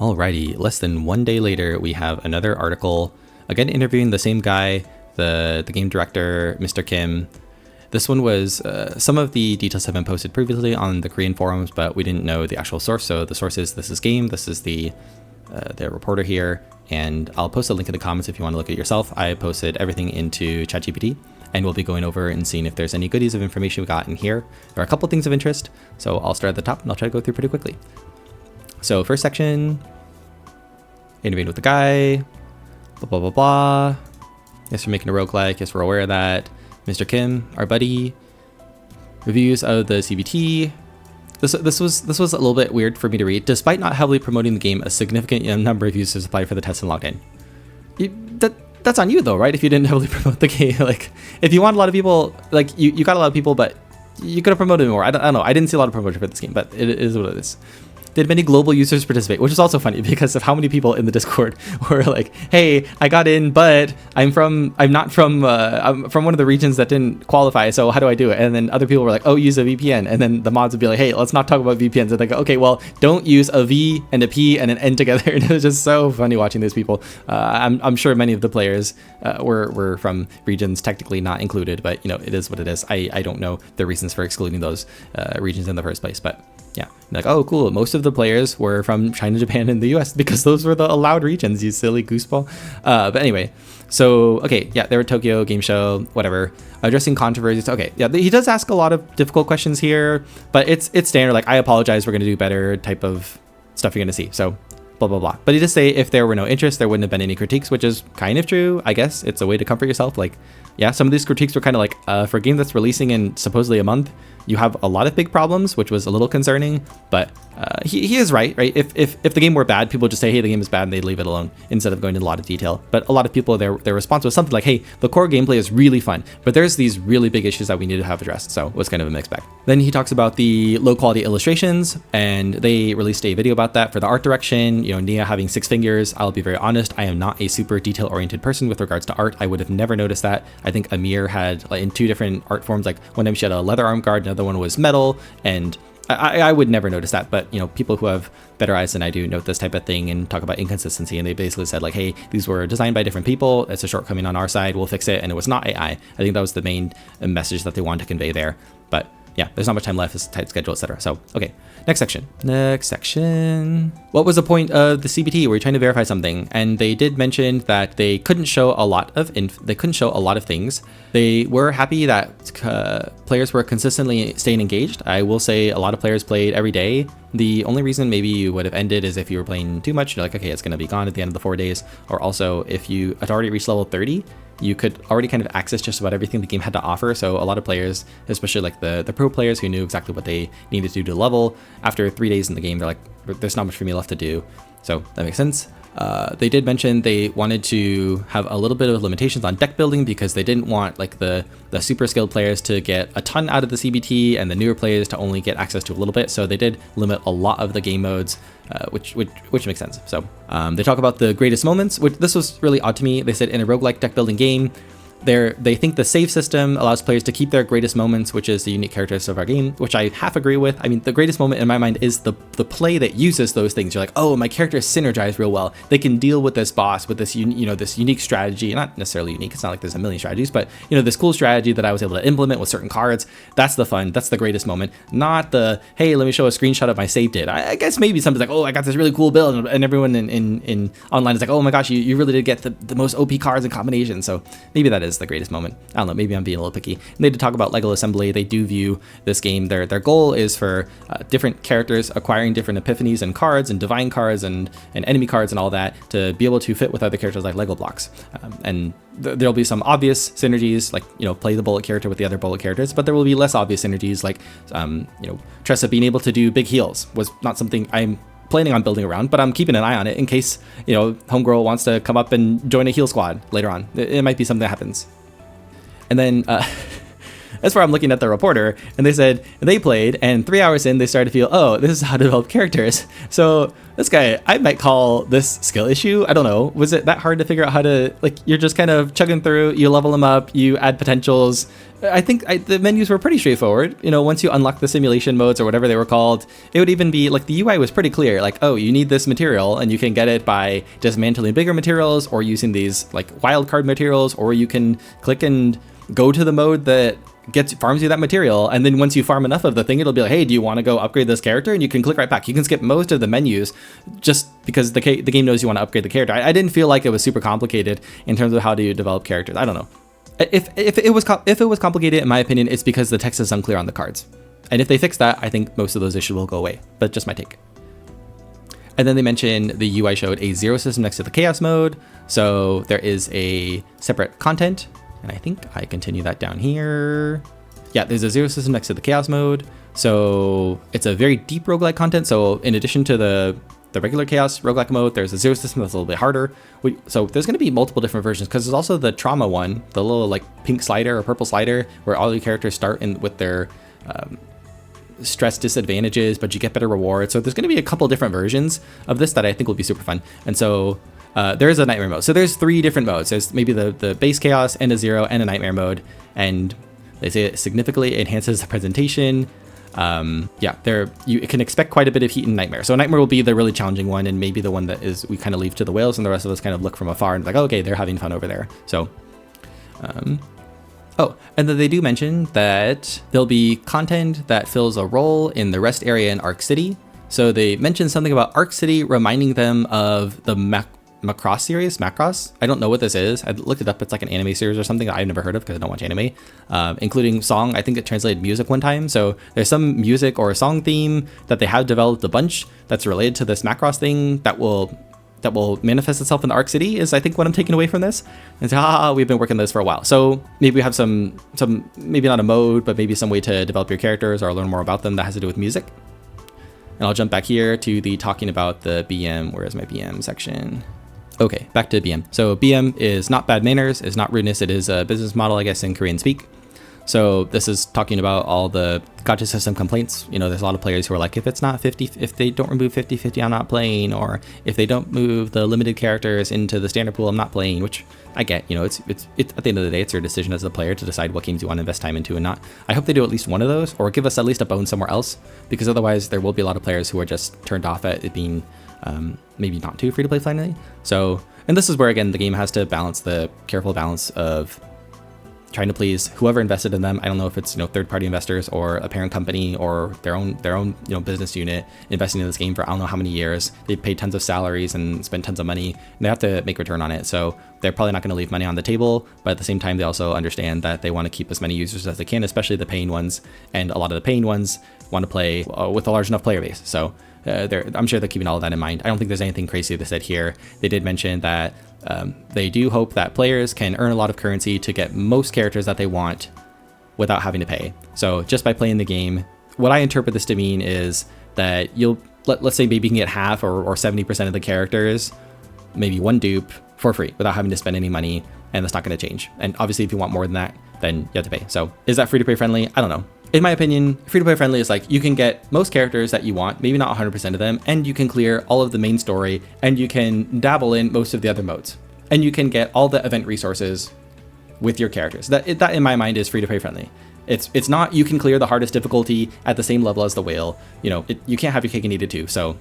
Alrighty, less than 1 day later, we have another article, again interviewing the same guy, the game director, Mr. Kim. This one was, some of the details have been posted previously on the Korean forums, but we didn't know the actual source. So the source is, this is Game, this is the reporter here, and I'll post a link in the comments if you want to look at it yourself. I posted everything into ChatGPT, and we'll be going over and seeing if there's any goodies of information we got in here. There are a couple things of interest, so I'll start at the top and I'll try to go through pretty quickly. So first section, interviewing with the guy, blah, blah, blah, blah. Yes, we're making a roguelike. Yes, we're aware of that. Mr. Kim, our buddy. Reviews of the CBT. This was a little bit weird for me to read. Despite not heavily promoting the game, a significant number of users applied for the test and logged in. That's on you though, right? If you didn't heavily promote the game, like if you want a lot of people, like you got a lot of people, but you could have promoted more. I don't know. I didn't see a lot of promotion for this game, but it is what it is. Did many global users participate, which is also funny because of how many people in the Discord were like, hey, I got in, but I'm not from one of the regions that didn't qualify, so how do I do it? And then other people were like, oh, use a VPN. And then the mods would be like, hey, let's not talk about VPNs. And they go, okay, well, don't use a V and a P and an N together. And it was just so funny watching these people. I'm sure many of the players were from regions technically not included, but it is what it is. I don't know the reasons for excluding those regions in the first place, but yeah, like, oh, cool. Most of the players were from China, Japan, and the US because those were the allowed regions, you silly gooseball. But anyway, so, okay, yeah, they were Tokyo Game Show, whatever. Addressing controversies. Okay, yeah, he does ask a lot of difficult questions here, but it's standard, like, I apologize, we're going to do better type of stuff you're going to see. So, blah, blah, blah. But he does say if there were no interest, there wouldn't have been any critiques, which is kind of true, I guess. It's a way to comfort yourself. Like, yeah, some of these critiques were kind of like, for a game that's releasing in supposedly a month, you have a lot of big problems, which was a little concerning, but he is right? If the game were bad, people would just say, hey, the game is bad, and they'd leave it alone instead of going into a lot of detail. But a lot of people, their response was something like, hey, the core gameplay is really fun, but there's these really big issues that we need to have addressed. So it was kind of a mixed bag. Then he talks about the low quality illustrations, and they released a video about that for the art direction. Nia having 6 fingers. I'll be very honest, I am not a super detail oriented person with regards to art. I would have never noticed that. I think Amir had, like, in 2 different art forms, like one time she had a leather arm guard, another one was metal, and I would never notice that, but people who have better eyes than I do note this type of thing and talk about inconsistency, and they basically said like, hey, these were designed by different people, it's a shortcoming on our side, we'll fix it, and it was not AI. I think that was the main message that they wanted to convey there. But yeah, there's not much time left, it's a tight schedule, etc. So, okay, next section. What was the point of the CBT? Were you trying to verify something? And they did mention that they couldn't show a lot of things. They were happy that players were consistently staying engaged. I will say a lot of players played every day. The only reason maybe you would have ended is if you were playing too much. You're like, okay, it's going to be gone at the end of the 4 days. Or also, if you had already reached level 30, you could already kind of access just about everything the game had to offer. So a lot of players, especially like the pro players who knew exactly what they needed to do to level, after 3 days in the game, they're like, there's not much for me left to do. So that makes sense. They did mention they wanted to have a little bit of limitations on deck building because they didn't want like the super skilled players to get a ton out of the CBT and the newer players to only get access to a little bit. So they did limit a lot of the game modes, which makes sense. So they talk about the greatest moments, which this was really odd to me. They said in a roguelike deck building game, they think the save system allows players to keep their greatest moments, which is the unique characteristics of our game, which I half agree with. I mean, the greatest moment in my mind is the play that uses those things. You're like, oh, my character is synergized real well. They can deal with this boss with this, this unique strategy. Not necessarily unique. It's not like there's a million strategies, but this cool strategy that I was able to implement with certain cards. That's the fun. That's the greatest moment. Not the, hey, let me show a screenshot of my save did. I guess maybe somebody's like, oh, I got this really cool build, and everyone in online is like, oh my gosh, you really did get the most OP cards and combinations. So maybe that is the greatest moment. I don't know, maybe I'm being a little picky. And they did talk about Lego assembly. They do view this game, their goal is for different characters acquiring different epiphanies and cards and divine cards and enemy cards and all that to be able to fit with other characters like Lego blocks. And there'll be some obvious synergies, like, play the bullet character with the other bullet characters, but there will be less obvious synergies, like, Tressa being able to do big heals was not something I'm planning on building around, but I'm keeping an eye on it in case, Homegirl wants to come up and join a heal squad later on. It might be something that happens. And then that's where I'm looking at the reporter, and they said they played, and 3 hours in, they started to feel, oh, this is how to develop characters. So this guy, I might call this skill issue. I don't know. Was it that hard to figure out how to, like, you're just kind of chugging through, you level them up, you add potentials. I think the menus were pretty straightforward. You know, once you unlock the simulation modes or whatever they were called, it would even be like the UI was pretty clear. Like, oh, you need this material, and you can get it by dismantling bigger materials or using these like wildcard materials, or you can click and go to the mode that farms you that material, and then once you farm enough of the thing, it'll be like, hey, do you want to go upgrade this character? And you can click right back. You can skip most of the menus just because the game knows you want to upgrade the character. I didn't feel like it was super complicated in terms of how to develop characters. I don't know. If it was complicated, in my opinion, it's because the text is unclear on the cards. And if they fix that, I think most of those issues will go away. But just my take. And then they mentioned the UI showed a zero system next to the chaos mode. So there is a separate content. And I think I continue that down here. Yeah, there's a zero system next to the chaos mode. So it's a very deep roguelike content. So in addition to the regular chaos roguelike mode, there's a zero system that's a little bit harder. So there's going to be multiple different versions, because there's also the trauma one, the little like pink slider or purple slider, where all your characters start with their stress disadvantages, but you get better rewards. So there's going to be a couple different versions of this that I think will be super fun. And so there is a nightmare mode. So there's 3 different modes. There's maybe the base chaos and a zero and a nightmare mode. And they say it significantly enhances the presentation. Yeah, you can expect quite a bit of heat in nightmare. So nightmare will be the really challenging one, and maybe the one that is we kind of leave to the whales, and the rest of us kind of look from afar and like, oh, okay, they're having fun over there. So, oh, and then they do mention that there'll be content that fills a role in the rest area in Arc City. So they mentioned something about Arc City reminding them of the Macross series, Macross. I don't know what this is. I looked it up. It's like an anime series or something that I've never heard of because I don't watch anime, including song. I think it translated music one time. So there's some music or a song theme that they have developed a bunch that's related to this Macross thing that will manifest itself in the Arc City, is I think what I'm taking away from this. And so, we've been working on this for a while. So maybe we have some maybe not a mode, but maybe some way to develop your characters or learn more about them that has to do with music. And I'll jump back here to the talking about the BM. Where is my BM section? Okay, back to BM. So BM is not bad manners, is not rudeness. It is a business model, I guess, in Korean speak. So this is talking about all the gacha system complaints. You know, there's a lot of players who are like, if it's not 50, if they don't remove 50/50, I'm not playing. Or if they don't move the limited characters into the standard pool, I'm not playing, which I get. You know, it's at the end of the day, it's your decision as a player to decide what games you want to invest time into and not. I hope they do at least one of those, or give us at least a bone somewhere else, because otherwise there will be a lot of players who are just turned off at it being maybe not too free to play finally. So, and this is where, again, the game has to balance the careful balance of trying to please whoever invested in them. I don't know if it's, third-party investors or a parent company or their own business unit investing in this game for I don't know how many years. They paid tons of salaries and spent tons of money, and they have to make return on it. So they're probably not going to leave money on the table, but at the same time, they also understand that they want to keep as many users as they can, especially the paying ones. And a lot of the paying ones want to play with a large enough player base. So I'm sure they're keeping all of that in mind. I don't think there's anything crazy they said here. They did mention that they do hope that players can earn a lot of currency to get most characters that they want without having to pay. So just by playing the game, what I interpret this to mean is that let's say maybe you can get half or 70% of the characters, maybe one dupe for free without having to spend any money, and that's not going to change. And obviously if you want more than that, then you have to pay. So is that free to play friendly? I don't know. In my opinion, free-to-play friendly is like you can get most characters that you want, maybe not 100% of them, and you can clear all of the main story, and you can dabble in most of the other modes, and you can get all the event resources with your characters. That in my mind is free-to-play friendly. It's not you can clear the hardest difficulty at the same level as the whale. You can't have your cake and eat it too. So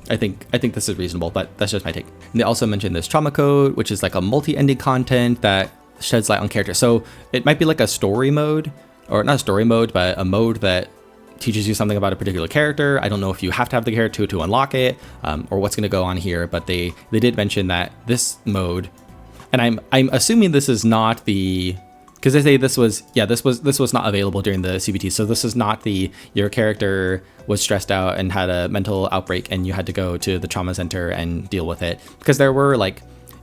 I think this is reasonable, but that's just my take. And they also mentioned this trauma code, which is like a multi-ending content that sheds light on characters. So it might be like a story mode. Or not a story mode, but a mode that teaches you something about a particular character. I don't know if you have to have the character to unlock it, or what's going to go on here, but they did mention that this mode, and I'm assuming this is not because they say this was not available during the CBT. So this is not your character was stressed out and had a mental outbreak and you had to go to the trauma center and deal with it, because there were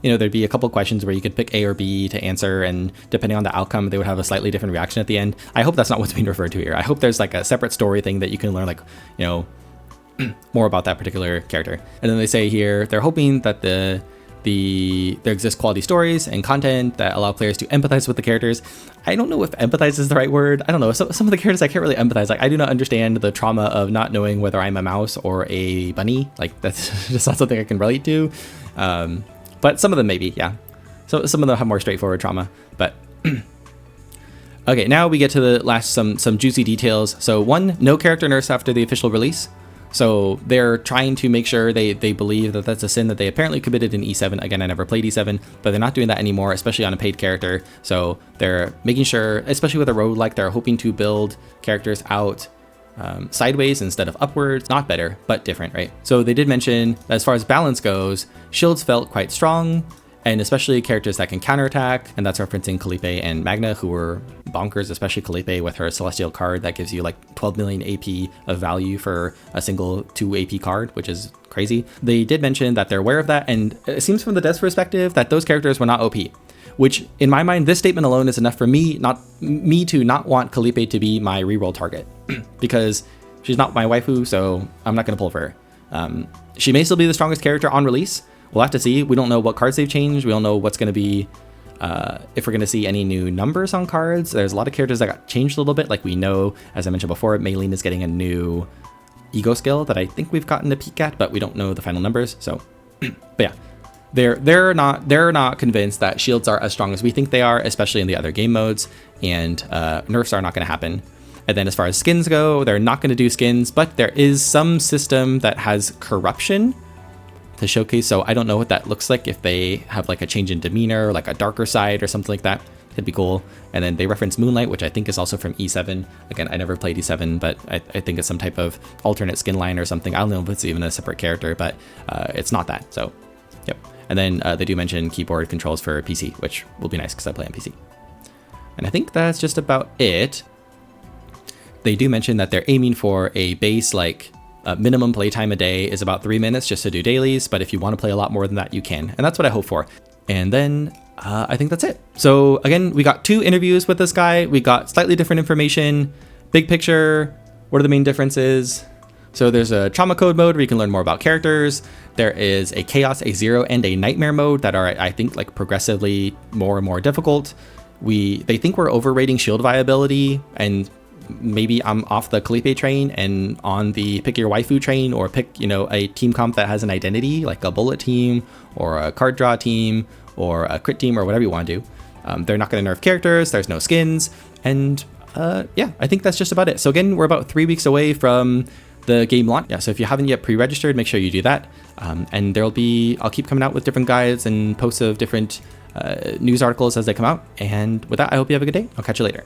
there'd be a couple questions where you could pick A or B to answer, and depending on the outcome, they would have a slightly different reaction at the end. I hope that's not what's being referred to here. I hope there's like a separate story thing that you can learn, more about that particular character. And then they say here, they're hoping that the there exist quality stories and content that allow players to empathize with the characters. I don't know if empathize is the right word. I don't know. Some of the characters I can't really empathize. Like, I do not understand the trauma of not knowing whether I'm a mouse or a bunny. Like, that's just not something I can relate to. But some of them maybe, yeah. So some of them have more straightforward trauma. But okay, now we get to the last some juicy details. So one, no character nerfs after the official release. So they're trying to make sure they believe that that's a sin that they apparently committed in E7. Again, I never played E7, but they're not doing that anymore, especially on a paid character. So they're making sure, especially with a roguelike, they're hoping to build characters out sideways instead of upwards. Not better, but different, right? So they did mention, as far as balance goes, shields felt quite strong, and especially characters that can counterattack, and that's referencing Calliope and Magna, who were bonkers, especially Calliope with her Celestial card that gives you like 12 million AP of value for a single 2 AP card, which is crazy. They did mention that they're aware of that, and it seems from the devs' perspective that those characters were not OP, which in my mind, this statement alone is enough for me to not want Calliope to be my reroll target, because she's not my waifu, so I'm not gonna pull for her. She may still be the strongest character on release. We'll have to see. We don't know what cards they've changed. We don't know what's going to be, if we're going to see any new numbers on cards. There's a lot of characters that got changed a little bit. Like we know, as I mentioned before, Maylene is getting a new ego skill that I think we've gotten a peek at, but we don't know the final numbers. So, but yeah, they're not convinced that shields are as strong as we think they are, especially in the other game modes, and nerfs are not going to happen. And then as far as skins go, they're not going to do skins, but there is some system that has corruption to showcase. So I don't know what that looks like, if they have like a change in demeanor, like a darker side or something like that. It'd be cool. And then they reference Moonlight, which I think is also from E7. Again, I never played E7, but I think it's some type of alternate skin line or something. I don't know if it's even a separate character, but it's not that. So, yep. And then they do mention keyboard controls for PC, which will be nice because I play on PC. And I think that's just about it. They do mention that they're aiming for a base like minimum playtime a day is about 3 minutes just to do dailies, but if you want to play a lot more than that, you can. And that's what I hope for. And then I think that's it. So again, we got 2 interviews with this guy. We got slightly different information. Big picture, what are the main differences? So there's a trauma code mode where you can learn more about characters. There is a chaos, a zero, and a nightmare mode that are, I think, like progressively more and more difficult. They think we're overrating shield viability, and maybe I'm off the Calliope train and on the pick your waifu train, or pick, you know, a team comp that has an identity, like a bullet team or a card draw team or a crit team or whatever you want to do. They're not going to nerf characters. There's no skins. And yeah, I think that's just about it. So again, we're about 3 weeks away from the game launch. Yeah, so if you haven't yet pre-registered, make sure you do that. And I'll keep coming out with different guides and posts of different news articles as they come out. And with that, I hope you have a good day. I'll catch you later.